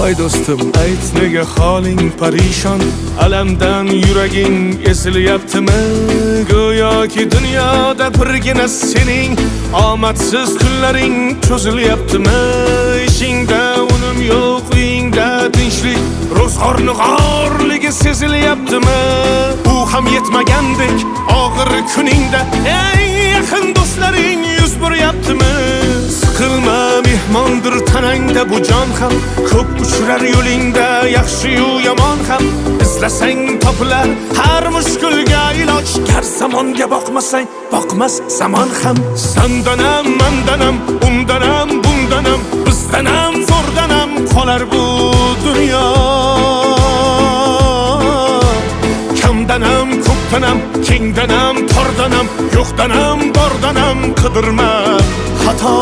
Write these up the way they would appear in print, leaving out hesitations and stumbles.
Ay do'stim, ayt nega holing parishon, alamdan yuraging esilyaptimi? Go'yoki dunyoda birgina sening omadsiz kunlaring cho'zilyaptimi? Ishingda unum yo'q, uyingda tinchlik, ro'zg'orni g'orligi sezilyaptimi? U ham yetmagandek og'ir kuningda eng yaqin do'stlaring yuz buryaptimi? Siqilma, mehmondir tanangda bu jon ham, ko'p uchrar yo'lingda yaxshi-yu yomon ham. Izlasang topilar har mushkulga iloj, gar zamonga boqmasang boqmas zamon ham. Sandanam, mandanam, undanam, bundanam, bizdanam, zo'rdanam qolar bu dunyo. Kamdanam, ko'pdanam, kengdanam, tordanam, yo'qdanam, bordanam, qidirma xato.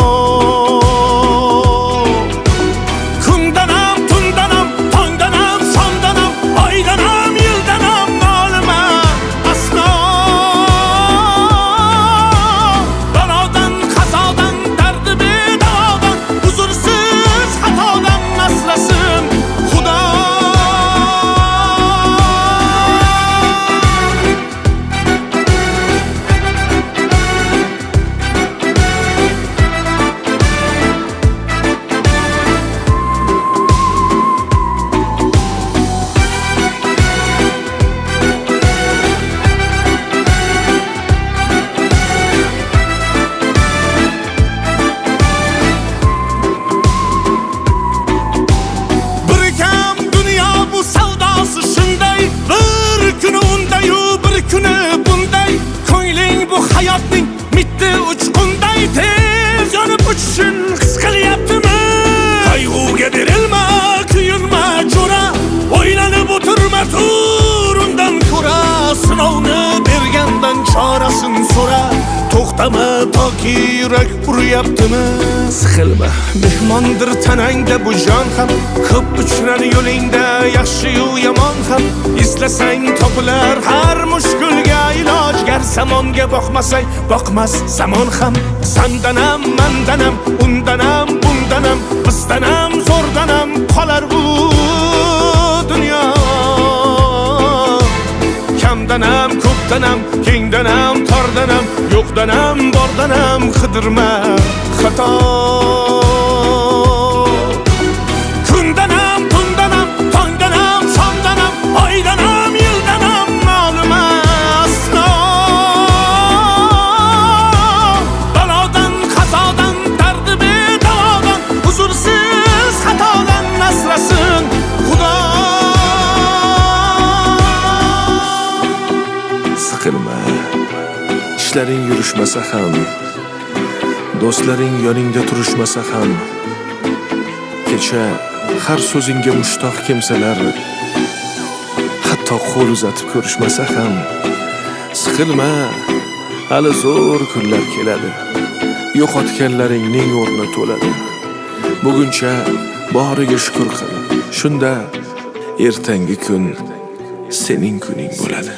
Hayotning mitti uchqunday tez yonib uchishing his qilyaptimi? Qayg'uga berilma, kuyinma jo'ra, o'ylanib o'tirma, tur undan ko'ra. Sinovni bergandan chorasin so'ra, to'xtama toki yurak uryaptimi? Siqilma, mehmondir tanangda bu jon ham, ko'p uchrar yo'lingda yaxshi-yu yomon ham. Izlasang topilar har mushkulga iloj, gar zamonga boqmasang boqmas zamon ham. Sandanam, mandanam, undanam, bundanam, bizdanam, zo'rdanam qolar bu dunyo. Kamdanam, ko'pdanam, kengdanam, tordanam, yo'qdanam, bordanam, qidirma xato. Kundanam, tundanam, tongdanam, sondanam, oydanam, yildanam ma'lum aslo. Balodan, qazodan, dardi bedavodan, huzursiz xatodan asrasin Xudo. Siqilma, ishlaring yurishmasa ham, do'stlaring yoningda turishmasa ham, kecha har so'zingga mushtoq kimsalar hatto qo'l uzatib ko'rishmasa ham, siqilma, hali zo'r kunlar keladi, yo'qotganlaringning o'rni to'ladi. Buguncha boriga shukr qil, shunda ertangi kun sening kuning bo'ladi.